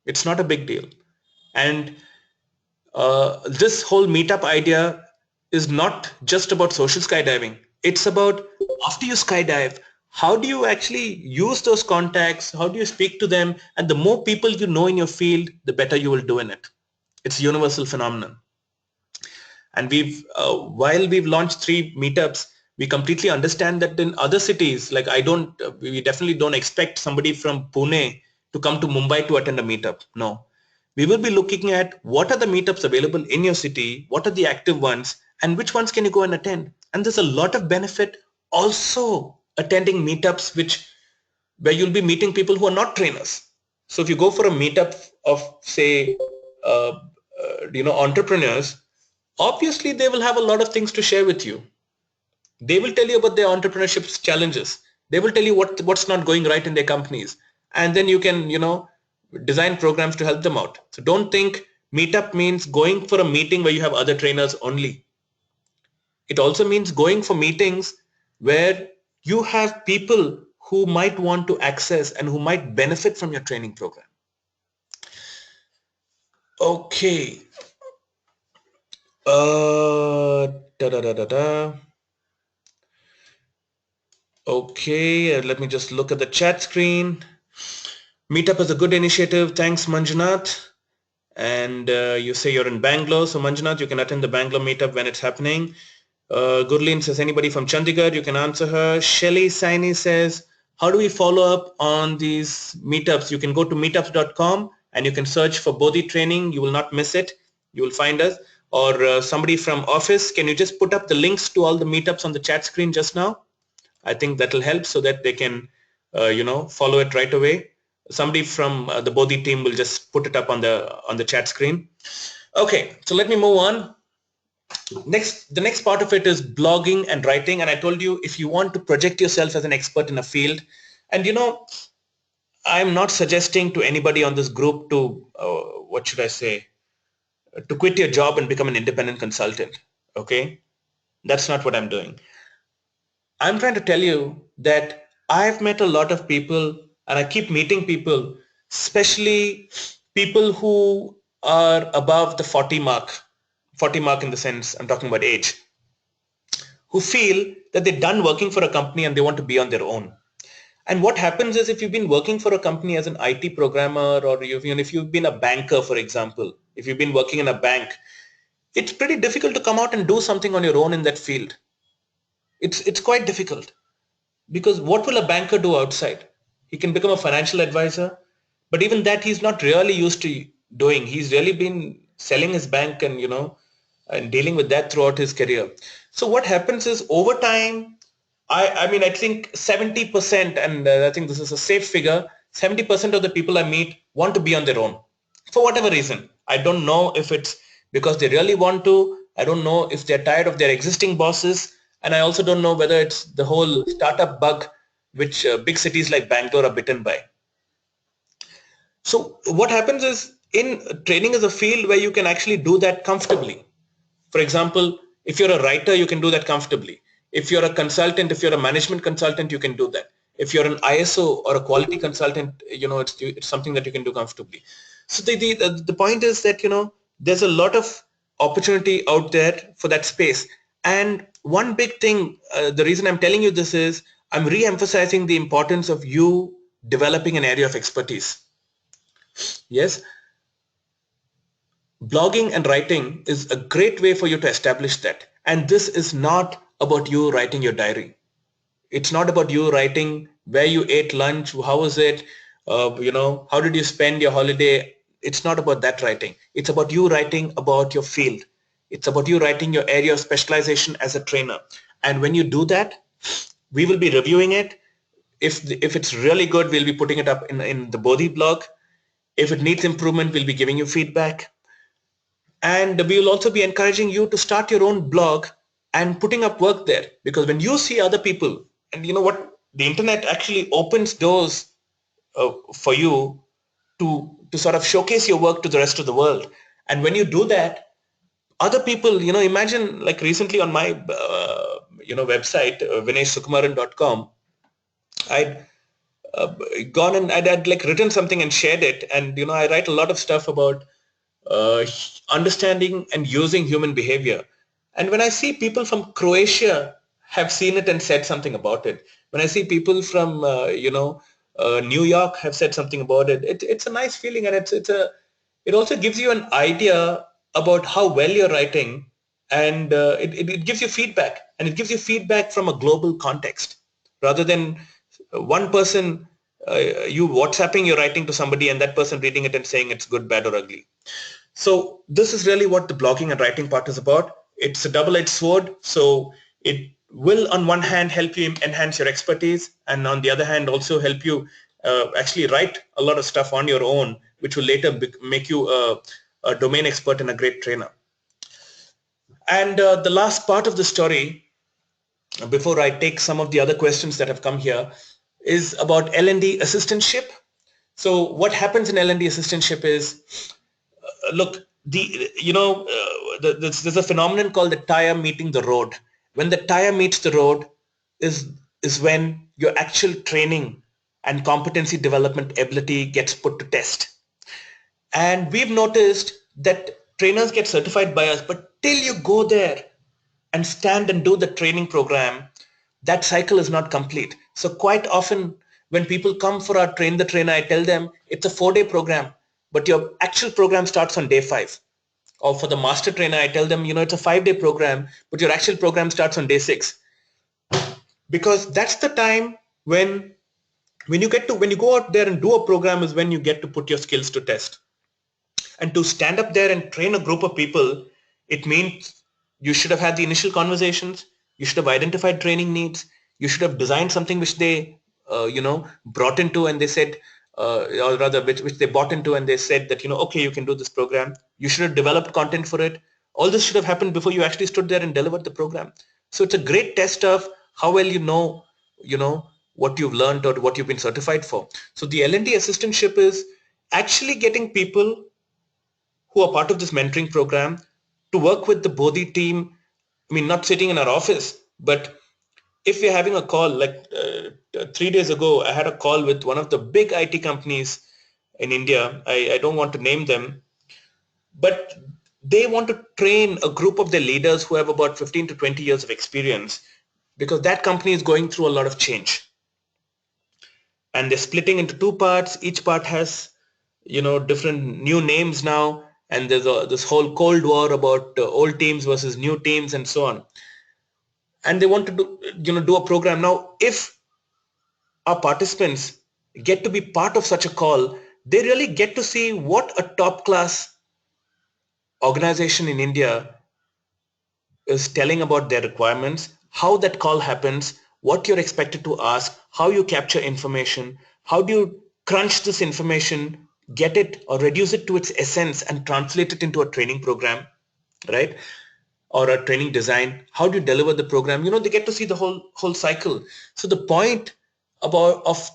It's not a big deal. And this whole meetup idea is not just about social skydiving. It's about, after you skydive, how do you actually use those contacts? How do you speak to them? And the more people you know in your field, the better you will do in it. It's a universal phenomenon. And while we've launched 3 meetups, we completely understand that in other cities, like we definitely don't expect somebody from Pune to come to Mumbai to attend a meetup. No. We will be looking at what are the meetups available in your city, what are the active ones, and which ones can you go and attend. And there's a lot of benefit also attending meetups where you'll be meeting people who are not trainers. So if you go for a meetup of, say, entrepreneurs, obviously they will have a lot of things to share with you. They will tell you about their entrepreneurship challenges. They will tell you what's not going right in their companies. And then you can, design programs to help them out. So don't think meetup means going for a meeting where you have other trainers only. It also means going for meetings where you have people who might want to access and who might benefit from your training program. Okay. Okay, let me just look at the chat screen. Meetup is a good initiative. Thanks, Manjunath. And you say you're in Bangalore. So Manjunath, you can attend the Bangalore meetup when it's happening. Gurleen says, anybody from Chandigarh, you can answer her. Shelly Saini says, how do we follow up on these meetups? You can go to meetups.com and you can search for Bodhih training. You will not miss it. You will find us. Or somebody from office, can you just put up the links to all the meetups on the chat screen just now? I think that will help so that they can, follow it right away. Somebody from the Bodhih team will just put it up on the chat screen. Okay, so let me move on. The next part of it is blogging and writing. And I told you, if you want to project yourself as an expert in a field, and I'm not suggesting to anybody on this group to, what should I say, to quit your job and become an independent consultant. Okay, that's not what I'm doing. I'm trying to tell you that I've met a lot of people, and I keep meeting people, especially people who are above the 40 mark in the sense I'm talking about age, who feel that they're done working for a company and they want to be on their own. And what happens is, if you've been working for a company as an IT programmer, or if you've been a banker, for example, if you've been working in a bank, it's pretty difficult to come out and do something on your own in that field. It's quite difficult. Because what will a banker do outside? He can become a financial advisor, but even that he's not really used to doing. He's really been selling his bank and dealing with that throughout his career. So what happens is, over time, I think 70%, and I think this is a safe figure, 70% of the people I meet want to be on their own for whatever reason. I don't know if it's because they really want to. I don't know if they're tired of their existing bosses. And I also don't know whether it's the whole startup bug which big cities like Bangalore are bitten by. So what happens is, in training is a field where you can actually do that comfortably. For example, if you're a writer, you can do that comfortably. If you're a consultant, if you're a management consultant, you can do that. If you're an ISO or a quality consultant, it's something that you can do comfortably. So the point is that, there's a lot of opportunity out there for that space. And one big thing, the reason I'm telling you this is, I'm re-emphasizing the importance of you developing an area of expertise. Yes, blogging and writing is a great way for you to establish that. And this is not about you writing your diary. It's not about you writing where you ate lunch, how was it, how did you spend your holiday. It's not about that writing. It's about you writing about your field. It's about you writing your area of specialization as a trainer. And when you do that, we will be reviewing it. If it's really good, we'll be putting it up in the Bodhih blog. If it needs improvement, we'll be giving you feedback. And we will also be encouraging you to start your own blog and putting up work there. Because when you see other people, and you know what, the internet actually opens doors for you to sort of showcase your work to the rest of the world. And when you do that, other people, imagine, like recently on my website, vinaysukumaran.com, I'd gone and I'd like written something and shared it. And I write a lot of stuff about understanding and using human behavior. And when I see people from Croatia have seen it and said something about it, when I see people from New York have said something about it, it's a nice feeling, and it also gives you an idea about how well you're writing, and it gives you feedback, and it gives you feedback from a global context rather than one person you WhatsApping your writing to somebody and that person reading it and saying it's good, bad, or ugly. So this is really what the blogging and writing part is about. It's a double-edged sword. So it will, on one hand, help you enhance your expertise, and on the other hand, also help you actually write a lot of stuff on your own, which will later make you a domain expert and a great trainer. And the last part of the story, before I take some of the other questions that have come here, is about LNT Assistantship. So what happens in LNT Assistantship is, look, there's a phenomenon called the tire meeting the road. When the tire meets the road is when your actual training and competency development ability gets put to test. And we've noticed that trainers get certified by us, but till you go there and stand and do the training program, that cycle is not complete. So quite often when people come for our train the trainer, I tell them it's a 4-day program, but your actual program starts on day 5. Or for the master trainer, I tell them, it's a 5-day program, but your actual program starts on day 6. Because that's the time when you go out there and do a program is when you get to put your skills to test. And to stand up there and train a group of people, it means you should have had the initial conversations, you should have identified training needs, you should have designed something which they brought into, and they said, or rather which they bought into, and they said that, okay, you can do this program. You should have developed content for it. All this should have happened before you actually stood there and delivered the program. So it's a great test of how well you know what you've learned or what you've been certified for. So the LNT assistantship is actually getting people who are part of this mentoring program to work with the Bodhih team. I mean, not sitting in our office, but if we're having a call, like 3 days ago, I had a call with one of the big IT companies in India. I don't want to name them, but they want to train a group of their leaders who have about 15 to 20 years of experience, because that company is going through a lot of change. And they're splitting into two parts. Each part has, different new names now. And there's this whole Cold War about old teams versus new teams and so on. And they want to do a program. Now, if our participants get to be part of such a call, they really get to see what a top class organization in India is telling about their requirements, how that call happens, what you're expected to ask, how you capture information, how do you crunch this information, get it or reduce it to its essence and translate it into a training program, right? Or a training design. How do you deliver the program? They get to see the whole cycle. So the point of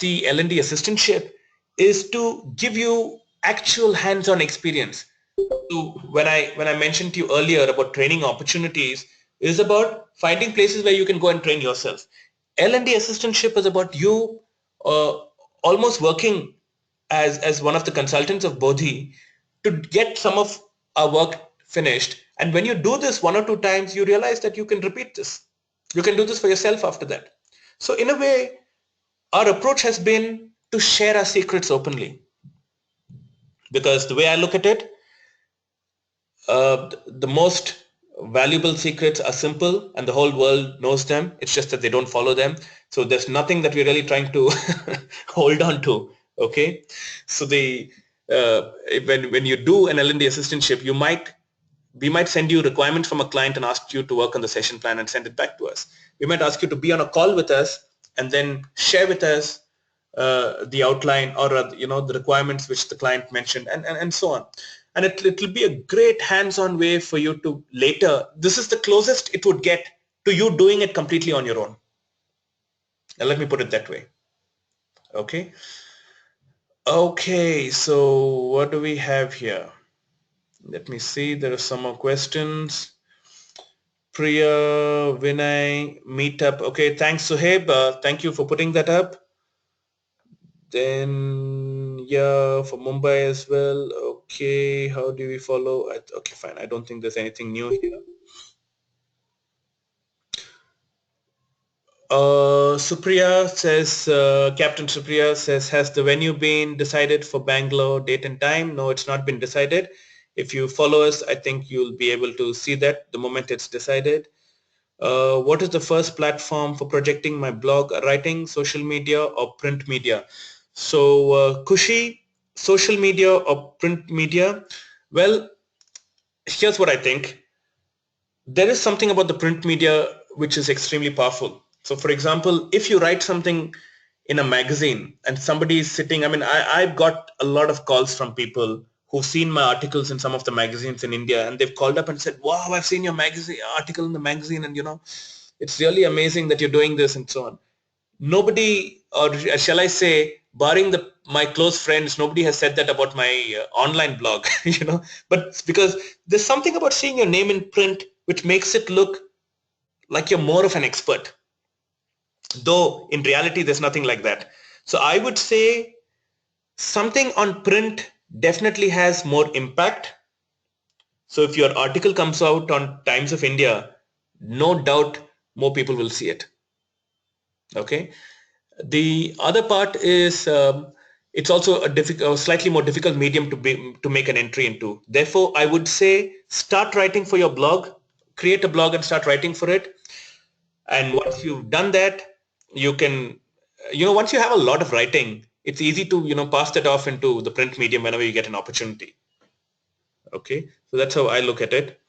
the L&D assistantship is to give you actual hands-on experience. So when I mentioned to you earlier about training opportunities, is about finding places where you can go and train yourself. L&D assistantship is about you uh, almost working as one of the consultants of Bodhih to get some of our work finished. And when you do this one or two times, you realize that you can repeat this. You can do this for yourself after that. So in a way, our approach has been to share our secrets openly. Because the way I look at it, the most valuable secrets are simple and the whole world knows them. It's just that they don't follow them. So there's nothing that we're really trying to hold on to. Okay. So when you do an L&D assistantship, we might send you requirements from a client and ask you to work on the session plan and send it back to us. We might ask you to be on a call with us and then share with us the outline or the requirements which the client mentioned, and so on. And it'll be a great hands-on way for you to later. This is the closest it would get to you doing it completely on your own. And let me put it that way. Okay. Okay. So what do we have here? Let me see. There are some more questions. Priya, Vinay, meetup. Okay. Thanks, Suhaib. Thank you for putting that up. Then yeah, for Mumbai as well. Okay, how do we follow? Okay, fine. I don't think there's anything new here. Supriya says, Captain Supriya says, has the venue been decided for Bangalore date and time? No, it's not been decided. If you follow us, I think you'll be able to see that the moment it's decided. What is the first platform for projecting my blog writing, social media or print media? So Kushi, social media or print media? Well, here's what I think. There is something about the print media which is extremely powerful. So for example, if you write something in a magazine and somebody is sitting, I mean, I've got a lot of calls from people who've seen my articles in some of the magazines in India, and they've called up and said, wow, I've seen your magazine article in the magazine, and it's really amazing that you're doing this and so on. Nobody, or shall I say, barring my close friends, nobody has said that about my online blog, but it's because there's something about seeing your name in print which makes it look like you're more of an expert, though in reality there's nothing like that. So I would say something on print definitely has more impact. So if your article comes out on Times of India, no doubt more people will see it. Okay. The other part is it's also a slightly more difficult medium to make an entry into. Therefore, I would say start writing for your blog, create a blog and start writing for it. And once you've done that, you can, once you have a lot of writing, it's easy to, pass that off into the print medium whenever you get an opportunity. Okay, so that's how I look at it.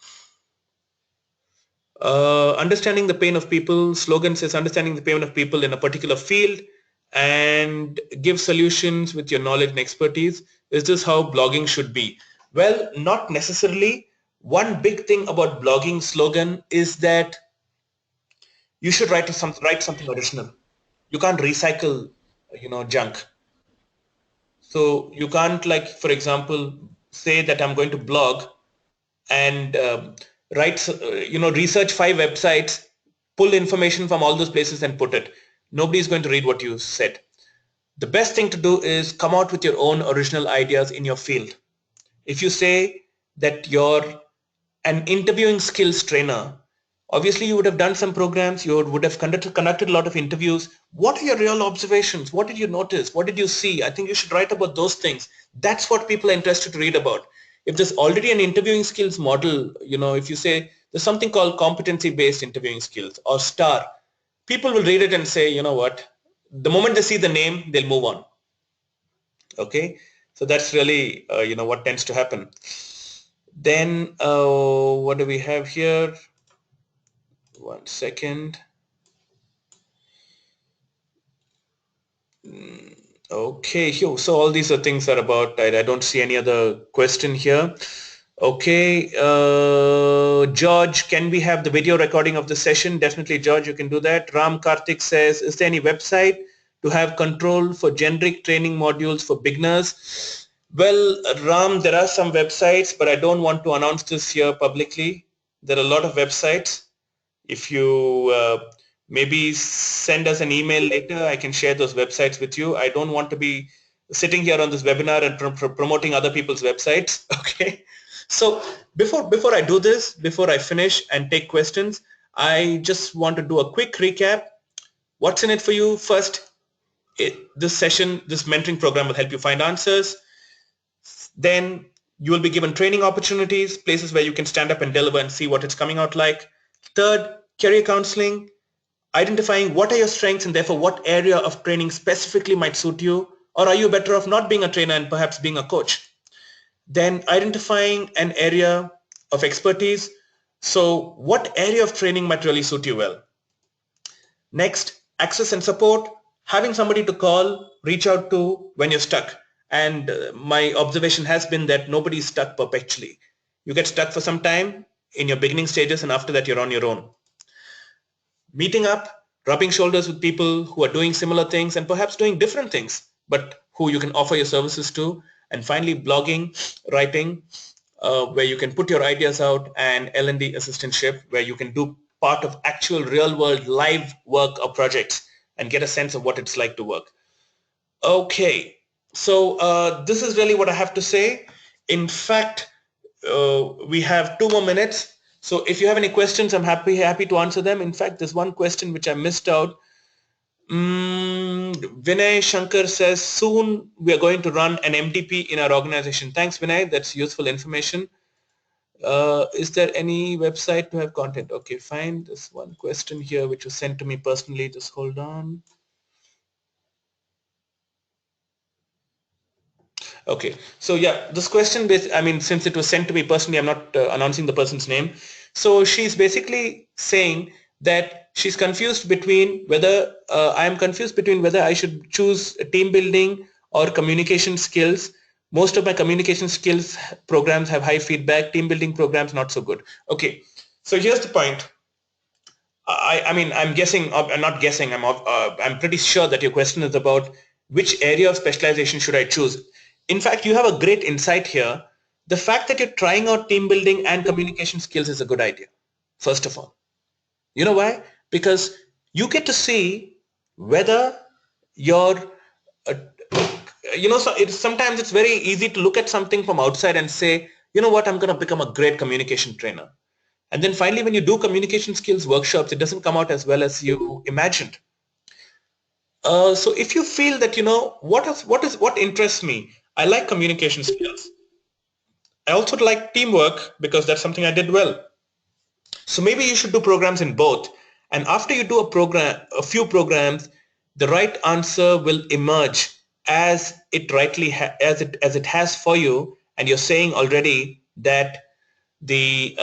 Understanding the pain of people. Slogan says understanding the pain of people in a particular field and give solutions with your knowledge and expertise. Is this how blogging should be? Well, not necessarily. One big thing about blogging slogan is that you should write something original. You can't recycle, junk. So you can't, like, for example, say that I'm going to blog and research 5 websites, pull information from all those places and put it. Nobody's going to read what you said. The best thing to do is come out with your own original ideas in your field. If you say that you're an interviewing skills trainer, obviously you would have done some programs, you would have conducted a lot of interviews. What are your real observations? What did you notice? What did you see? I think you should write about those things. That's what people are interested to read about. If there's already an interviewing skills model, if you say there's something called competency-based interviewing skills or STAR, people will read it and say, you know what, the moment they see the name, they'll move on. Okay, so that's really what tends to happen. Then what do we have here? One second. Okay, so all these are things that are about, I don't see any other question here. Okay, George, can we have the video recording of the session? Definitely, George, you can do that. Ram Karthik says, is there any website to have control for generic training modules for beginners? Well, Ram, there are some websites, but I don't want to announce this here publicly. There are a lot of websites. If you maybe send us an email later, I can share those websites with you. I don't want to be sitting here on this webinar and promoting other people's websites. Okay. So before I do this, before I finish and take questions, I just want to do a quick recap. What's in it for you? First, this session, this mentoring program will help you find answers. Then you will be given training opportunities, places where you can stand up and deliver and see what it's coming out like. Third, career counseling, identifying what are your strengths and therefore what area of training specifically might suit you, or are you better off not being a trainer and perhaps being a coach? Then identifying an area of expertise. So what area of training might really suit you well? Next, access and support, having somebody to call, reach out to when you're stuck. And my observation has been that nobody's stuck perpetually. You get stuck for some time in your beginning stages, and after that you're on your own. Meeting up, rubbing shoulders with people who are doing similar things and perhaps doing different things, but who you can offer your services to. And finally, blogging, writing, where you can put your ideas out, and LNT Assistantship, where you can do part of actual real-world live work or projects and get a sense of what it's like to work. Okay, so this is really what I have to say. In fact, we have 2 more minutes. So if you have any questions, I'm happy to answer them. In fact, there's one question which I missed out. Vinay Shankar says, soon we are going to run an MTP in our organization. Thanks, Vinay. That's useful information. Is there any website to have content? Okay, fine. There's one question here which was sent to me personally. Just hold on. Okay, so yeah, this question, I mean, since it was sent to me personally, I'm not announcing the person's name. So she's basically saying that she's confused between whether, I'm confused between whether I should choose team building or communication skills. Most of my communication skills programs have high feedback, team building programs not so good. Okay, so here's the point. I mean, I'm guessing, I'm not guessing, I'm pretty sure that your question is about which area of specialization should I choose. In fact, you have a great insight here. The fact that you're trying out team building and communication skills is a good idea, first of all. You know why? Because you get to see whether you're, sometimes it's very easy to look at something from outside and say, you know what, I'm going to become a great communication trainer. And then finally, when you do communication skills workshops, it doesn't come out as well as you imagined. So if you feel that, what interests me, I like communication skills. I also like teamwork because that's something I did well. So maybe you should do programs in both. And after you do a few programs, the right answer will emerge as it has for you. And you're saying already that the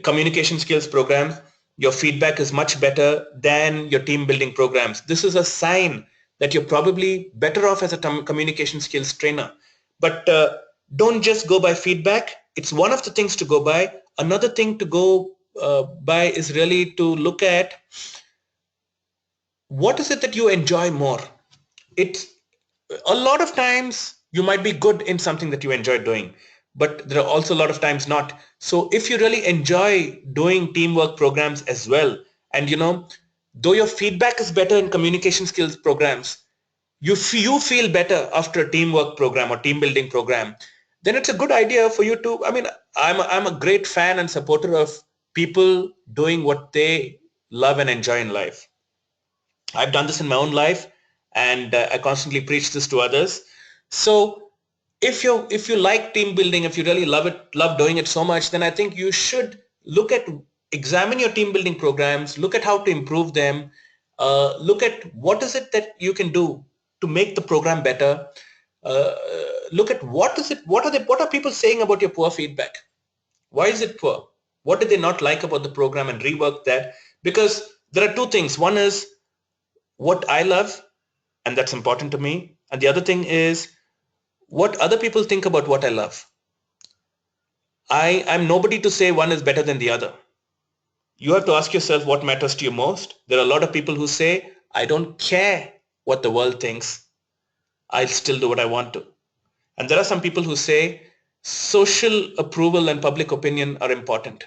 communication skills programs your feedback is much better than your team building programs. This is a sign that you're probably better off as a communication skills trainer. But don't just go by feedback. It's one of the things to go by. Another thing to go by is really to look at what is it that you enjoy more. It's a lot of times you might be good in something that you enjoy doing, but there are also a lot of times not. So if you really enjoy doing teamwork programs as well, and though your feedback is better in communication skills programs, you feel better after a teamwork program or team building program, then it's a good idea for you to, I'm a great fan and supporter of people doing what they love and enjoy in life. I've done this in my own life, and I constantly preach this to others. So if you like team building, if you really love doing it so much, then I think you should examine your team building programs, look at how to improve them, look at what is it that you can do to make the program better. Uh, Look at what are people saying about your poor feedback? Why is it poor? What did they not like about the program, and rework that? Because there are two things. One is what I love, and that's important to me. And the other thing is what other people think about what I love. I'm nobody to say one is better than the other. You have to ask yourself what matters to you most. There are a lot of people who say, I don't care what the world thinks. I'll still do what I want to. And there are some people who say social approval and public opinion are important.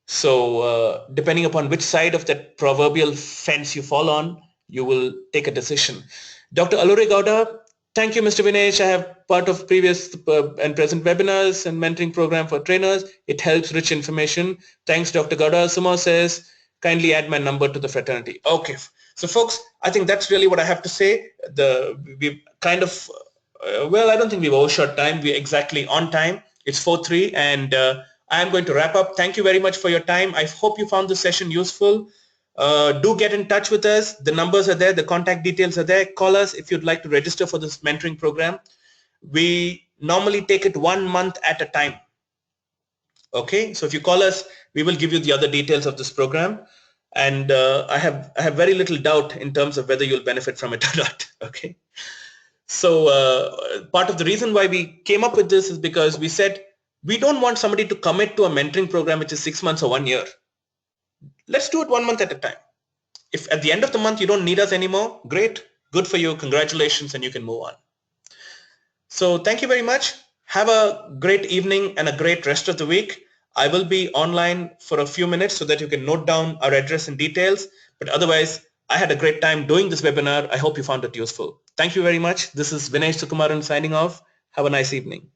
So depending upon which side of that proverbial fence you fall on, you will take a decision. Dr. Alluri Gowda, thank you, Mr. Vinesh. I have part of previous and present webinars and mentoring program for trainers. It helps rich information. Thanks, Dr. Gowda. Sumo says, kindly add my number to the fraternity. Okay. So folks, I think that's really what I have to say. We've kind of, well, I don't think we've overshot time. We're exactly on time. It's 4:03, and I'm going to wrap up. Thank you very much for your time. I hope you found this session useful. Do get in touch with us. The numbers are there. The contact details are there. Call us if you'd like to register for this mentoring program. We normally take it 1 month at a time. Okay, so if you call us, we will give you the other details of this program. And I have very little doubt in terms of whether you'll benefit from it or not. Okay. So part of the reason why we came up with this is because we said we don't want somebody to commit to a mentoring program which is 6 months or 1 year. Let's do it 1 month at a time. If at the end of the month you don't need us anymore, great, good for you, congratulations, and you can move on. So thank you very much. Have a great evening and a great rest of the week. I will be online for a few minutes so that you can note down our address and details. But otherwise, I had a great time doing this webinar. I hope you found it useful. Thank you very much. This is Vinesh Sukumaran signing off. Have a nice evening.